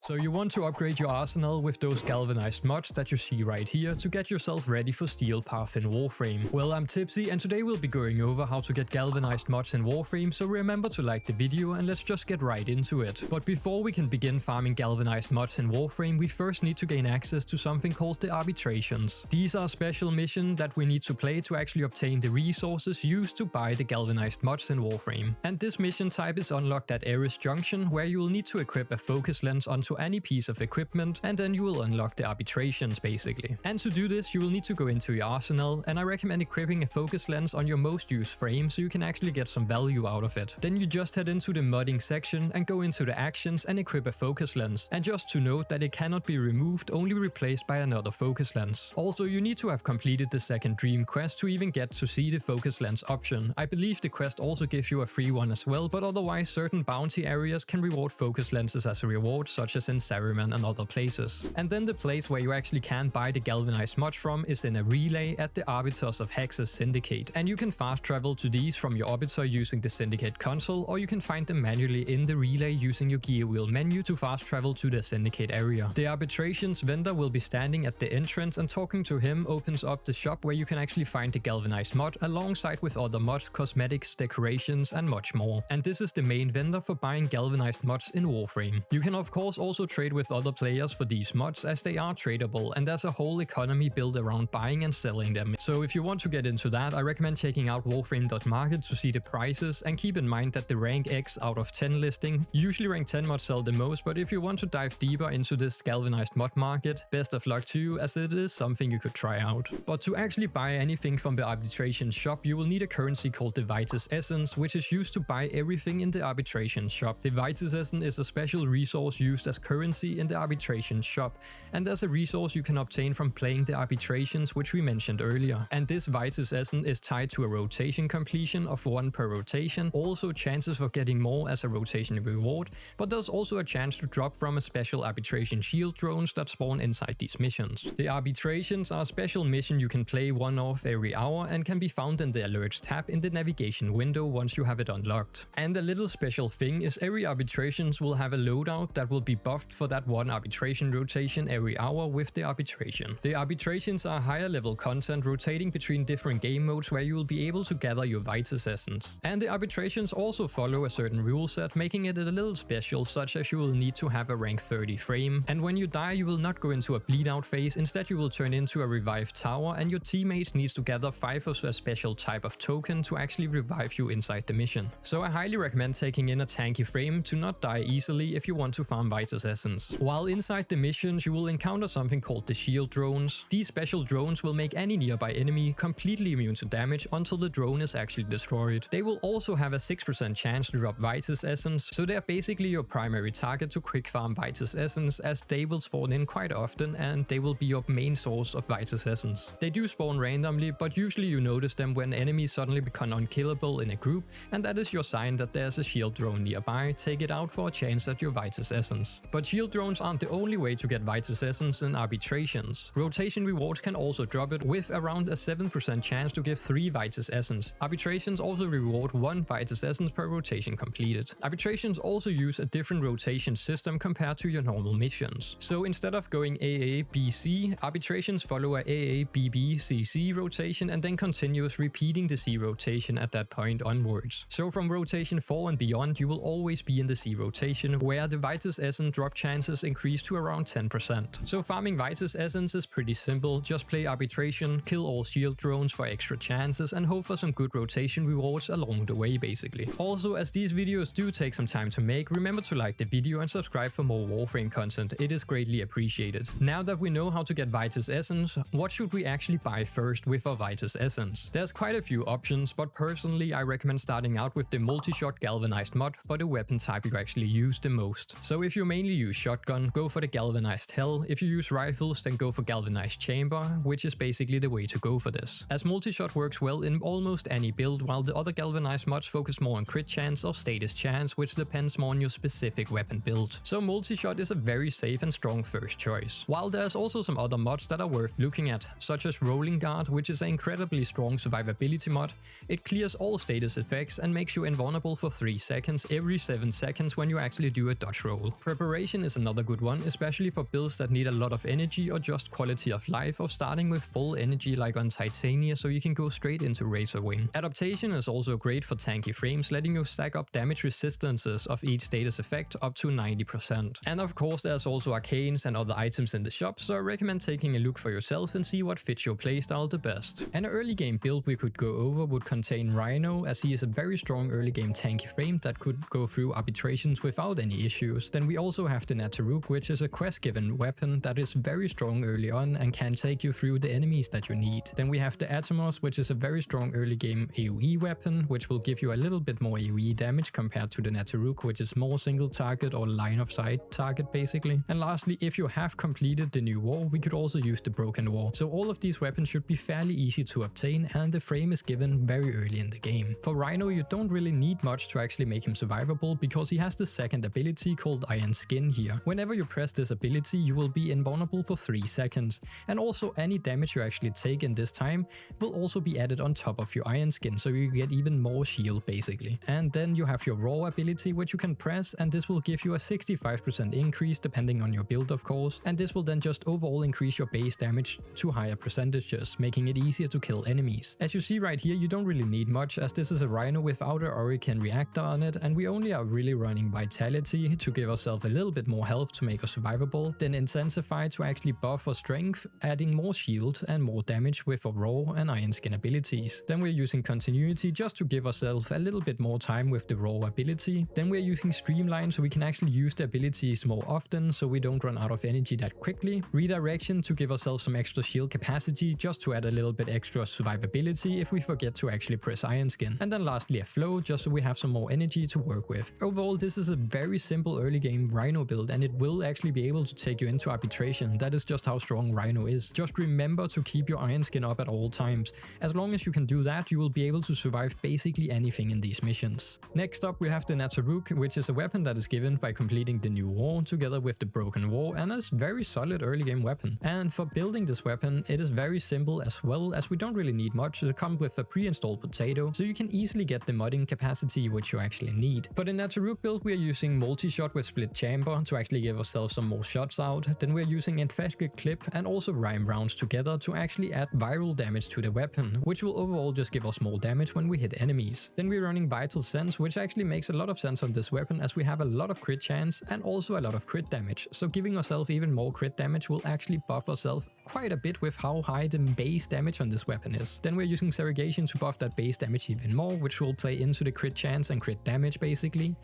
So you want to upgrade your arsenal with those galvanized mods that you see right here to get yourself ready for Steel Path in Warframe. Well, I'm Tipsy and today we'll be going over how to get galvanized mods in Warframe, so remember to like the video and let's just get right into it. But before we can begin farming galvanized mods in Warframe, we first need to gain access to something called the Arbitrations. These are special missions that we need to play to actually obtain the resources used to buy the galvanized mods in Warframe. And this mission type is unlocked at Ares Junction, where you will need to equip a focus lens onto any piece of equipment, and then you will unlock the Arbitrations basically. And to do this you will need to go into your arsenal, and I recommend equipping a focus lens on your most used frame so you can actually get some value out of it. Then you just head into the modding section and go into the actions and equip a focus lens. And just to note that it cannot be removed, only replaced by another focus lens. Also, you need to have completed the second dream quest to even get to see the focus lens option. I believe the quest also gives you a free one as well, but otherwise certain bounty areas can reward focus lenses as a reward, such as in Saruman and other places. And then the place where you actually can buy the galvanized mod from is in a relay at the Arbiters of Hex's Syndicate, and you can fast travel to these from your Arbiter using the Syndicate console, or you can find them manually in the relay using your gear wheel menu to fast travel to the Syndicate area. The Arbitrations vendor will be standing at the entrance, and talking to him opens up the shop where you can actually find the galvanized mod alongside with other mods, cosmetics, decorations and much more. And this is the main vendor for buying galvanized mods in Warframe. You can of course also trade with other players for these mods, as they are tradable, and there's a whole economy built around buying and selling them. So if you want to get into that, I recommend checking out warframe.market to see the prices, and keep in mind that the rank X out of 10 listing, usually rank 10 mods sell the most, but if you want to dive deeper into this galvanized mod market, best of luck to you, as it is something you could try out. But to actually buy anything from the Arbitration shop, you will need a currency called the Vitus Essence, which is used to buy everything in the Arbitration shop. The Vitus Essence is a special resource used as currency in the Arbitration shop, and there's a resource you can obtain from playing the Arbitrations, which we mentioned earlier. And this Vitus Essence is tied to a rotation completion of 1 per rotation, also chances for getting more as a rotation reward, but there's also a chance to drop from a special Arbitration shield drones that spawn inside these missions. The Arbitrations are a special mission you can play one off every hour, and can be found in the alerts tab in the navigation window once you have it unlocked. And a little special thing is every Arbitrations will have a loadout that will be buffed for that one arbitration rotation every hour with the Arbitration. The Arbitrations are higher level content rotating between different game modes where you will be able to gather your Vitus Essence. And the Arbitrations also follow a certain rule set, making it a little special, such as you will need to have a rank 30 frame, and when you die you will not go into a bleed out phase, instead you will turn into a revived tower, and your teammates needs to gather 5 of a special type of token to actually revive you inside the mission. So I highly recommend taking in a tanky frame to not die easily if you want to farm Vitus Essence. While inside the missions you will encounter something called the shield drones. These special drones will make any nearby enemy completely immune to damage until the drone is actually destroyed. They will also have a 6% chance to drop Vitus Essence, so they are basically your primary target to quick farm Vitus Essence, as they will spawn in quite often and they will be your main source of Vitus Essence. They do spawn randomly, but usually you notice them when enemies suddenly become unkillable in a group, and that is your sign that there's a shield drone nearby. Take it out for a chance at your Vitus Essence. But shield drones aren't the only way to get Vitus Essence in Arbitrations. Rotation rewards can also drop it, with around a 7% chance to give 3 Vitus Essence. Arbitrations also reward 1 Vitus Essence per rotation completed. Arbitrations also use a different rotation system compared to your normal missions. So instead of going AABC, Arbitrations follow a AABBCCC rotation and then continues repeating the C rotation at that point onwards. So from rotation 4 and beyond you will always be in the C rotation, where the Vitus Essence drop chances increase to around 10%. So farming Vitus Essence is pretty simple, just play Arbitration, kill all shield drones for extra chances, and hope for some good rotation rewards along the way basically. Also, as these videos do take some time to make, remember to like the video and subscribe for more Warframe content, it is greatly appreciated. Now that we know how to get Vitus Essence, what should we actually buy first with our Vitus Essence? There's quite a few options, but personally I recommend starting out with the multi-shot galvanized mod for the weapon type you actually use the most. So if you mainly use shotgun, go for the Galvanized Hell. If you use rifles, then go for Galvanized Chamber, which is basically the way to go for this, as multi-shot works well in almost any build, while the other galvanized mods focus more on crit chance or status chance, which depends more on your specific weapon build. So multi-shot is a very safe and strong first choice. While there's also some other mods that are worth looking at, such as Rolling Guard, which is an incredibly strong survivability mod. It clears all status effects and makes you invulnerable for 3 seconds every 7 seconds when you actually do a dodge roll. Preparation Preparation is another good one, especially for builds that need a lot of energy or just quality of life, or starting with full energy like on Titania so you can go straight into Razor Wing. Adaptation is also great for tanky frames, letting you stack up damage resistances of each status effect up to 90%. And of course there's also arcanes and other items in the shop, so I recommend taking a look for yourself and see what fits your playstyle the best. An early game build we could go over would contain Rhino, as he is a very strong early game tanky frame that could go through arbitrations without any issues. Then we also have the Nataruk, which is a quest given weapon that is very strong early on and can take you through the enemies that you need. Then we have the Atomos, which is a very strong early game AoE weapon, which will give you a little bit more AoE damage compared to the Nataruk, which is more single target or line of sight target basically. And lastly, if you have completed the new war, we could also use the Broken War. So all of these weapons should be fairly easy to obtain, and the frame is given very early in the game. For Rhino, you don't really need much to actually make him survivable, because he has the second ability called Iron Skin here. Whenever you press this ability, you will be invulnerable for 3 seconds, and also any damage you actually take in this time will also be added on top of your Iron Skin, so you get even more shield basically. And then you have your Raw ability, which you can press, and this will give you a 65% increase depending on your build of course, and this will then just overall increase your base damage to higher percentages, making it easier to kill enemies. As you see right here, you don't really need much, as this is a Rhino without a Hurricane reactor on it, and we only are really running Vitality to give ourselves a little bit more health to make us survivable, then Intensify to actually buff our strength, adding more shield and more damage with our Raw and Iron Skin abilities. Then we're using Continuity just to give ourselves a little bit more time with the Raw ability. Then we're using Streamline so we can actually use the abilities more often so we don't run out of energy that quickly. Redirection to give ourselves some extra shield capacity, just to add a little bit extra survivability if we forget to actually press Iron Skin. And then lastly a Flow, just so we have some more energy to work with. Overall, this is a very simple early game Rhino build, and it will actually be able to take you into Arbitration. That is just how strong Rhino is. Just remember to keep your Iron Skin up at all times. As long as you can do that, you will be able to survive basically anything in these missions. Next up we have the Nataruk, which is a weapon that is given by completing the new war together with the Broken War, and is very solid early game weapon. And for building this weapon, it is very simple as well, as we don't really need much. It comes with a pre-installed potato, so you can easily get the modding capacity which you actually need. For the Nataruk build, we are using multi-shot with split chamber to actually give ourselves some more shots out. Then we're using infected clip and also rhyme rounds together to actually add viral damage to the weapon, which will overall just give us more damage when we hit enemies. Then we're running Vitus Essence, which actually makes a lot of sense on this weapon, as we have a lot of crit chance and also a lot of crit damage. So giving ourselves even more crit damage will actually buff ourselves quite a bit with how high the base damage on this weapon is. Then we're using Segregation to buff that base damage even more, which will play into the crit chance and crit damage basically.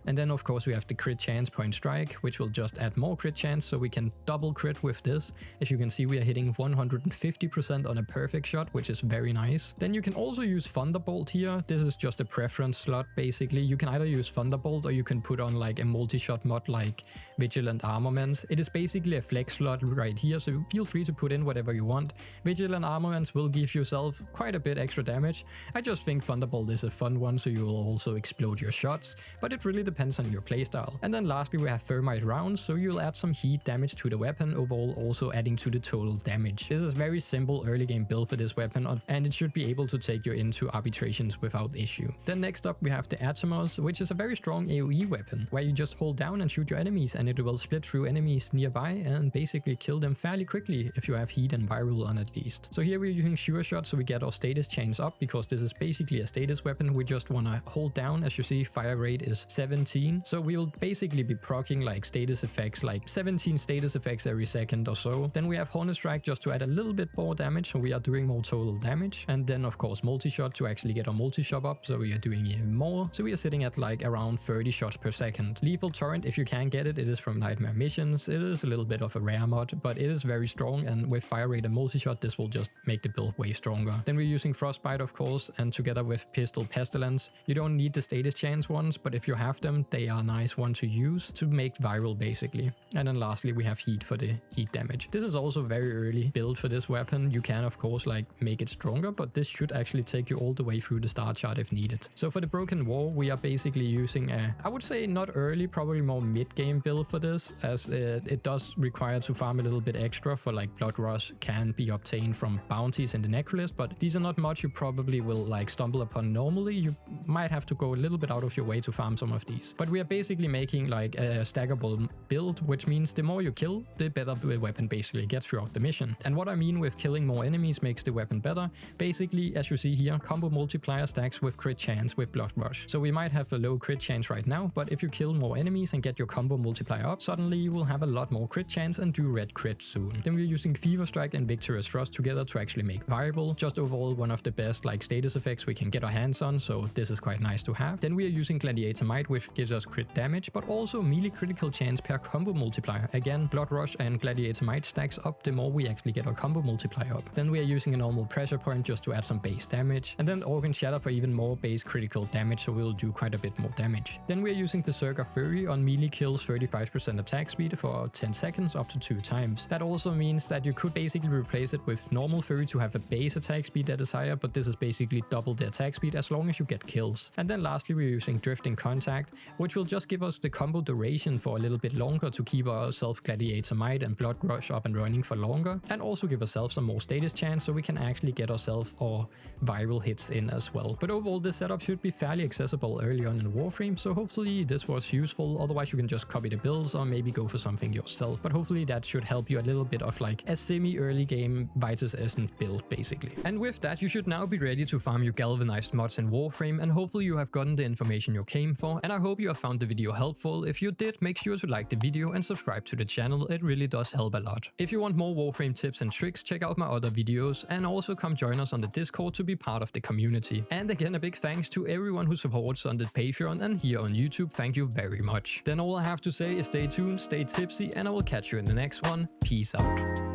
And then of course we have the crit chance point strike, which will just add more crit chance, so we can double crit with this. As you can see, we are hitting 150% on a perfect shot, which is very nice. Then you can also use Thunderbolt here. This is just a preference slot basically. You can either use Thunderbolt or you can put on like a multi-shot mod like Vigilant Armaments. It is basically a flex slot right here, so feel free to put in whatever you want. Vigilant Armaments will give yourself quite a bit extra damage. I just think Thunderbolt is a fun one, so you will also explode your shots, but it really depends on your playstyle. And then lastly we have Thermite rounds, so you'll add some heat damage to the weapon, overall also adding to the total damage. This is a very simple early game build for this weapon, and it should be able to take you into Arbitrations without issue. Then next up we have the Atomos, which is a very strong AoE weapon, where you just hold down and shoot your enemies, and it will split through enemies nearby and basically kill them fairly quickly if you have heat and viral on at least. So here we're using Sure Shot so we get our status chains up, because this is basically a status weapon. We just want to hold down. As you see, fire rate is 17, so we will basically be proccing like status effects, like 17 status effects every second or so. Then we have Hornet Strike just to add a little bit more damage, so we are doing more total damage. And then of course multi-shot to actually get our multi-shot up, so we are doing even more. So we are sitting at like around 30 shots per second. Lethal Torrent, if you can get it, it is from Nightmare Missions. It is a little bit of a rare mod, but it is very strong, and with fire rate and multi-shot this will just make the build way stronger. Then we're using Frostbite of course, and together with Pistol Pestilence. You don't need the status chance ones, but if you have them, they are a nice one to use to make viral basically. And then lastly we have heat for the heat damage. This is also very early build for this weapon. You can of course like make it stronger, but this should actually take you all the way through the star chart if needed. So for the Broken War we are basically using a, I would say not early, probably more mid-game build for this, as it does require to farm a little bit extra for like Blood Rush can be obtained from bounties in the Necrolist, but these are not much you probably will like stumble upon normally. You might have to go a little bit out of your way to farm some of these. enemies. But we are basically making like a stackable build, which means the more you kill, the better the weapon basically gets throughout the mission. And what I mean with killing more enemies makes the weapon better, basically as you see here, combo multiplier stacks with crit chance with Blood Rush. So we might have a low crit chance right now, but if you kill more enemies and get your combo multiplier up, suddenly you will have a lot more crit chance and do red crit soon. Then we're using Fever Strike and Victorious Thrust together to actually make Viral, just overall one of the best like status effects we can get our hands on, so this is quite nice to have. Then we are using Gladiator Might, which gives us crit damage, but also melee critical chance per combo multiplier. Again, Blood Rush and Gladiator Might stacks up the more we actually get our combo multiplier up. Then we are using a normal pressure point just to add some base damage, and then Organ Shatter for even more base critical damage, so we'll do quite a bit more damage. Then we are using Berserker Fury on melee kills 35% attack speed for 10 seconds up to 2 times. That also means that you could basically replace it with normal Fury to have a base attack speed that is higher, but this is basically double the attack speed as long as you get kills. And then lastly we're using Drifting Contact, which will just give us the combo duration for a little bit longer to keep ourselves Gladiator Might and Blood Rush up and running for longer, and also give ourselves some more status chance so we can actually get ourselves our viral hits in as well. But overall this setup should be fairly accessible early on in Warframe, so hopefully this was useful. Otherwise you can just copy the builds or maybe go for something yourself, but hopefully that should help you a little bit of like a semi-early game Vitus Essence build basically. And with that you should now be ready to farm your Galvanized mods in Warframe, and hopefully you have gotten the information you came for, and I hope you have found the video helpful. If you did, make sure to like the video and subscribe to the channel, it really does help a lot. If you want more Warframe tips and tricks, check out my other videos, and also come join us on the Discord to be part of the community. And again, a big thanks to everyone who supports on the Patreon and here on YouTube, thank you very much. Then all I have to say is stay tuned, stay tipsy, and I will catch you in the next one. Peace out.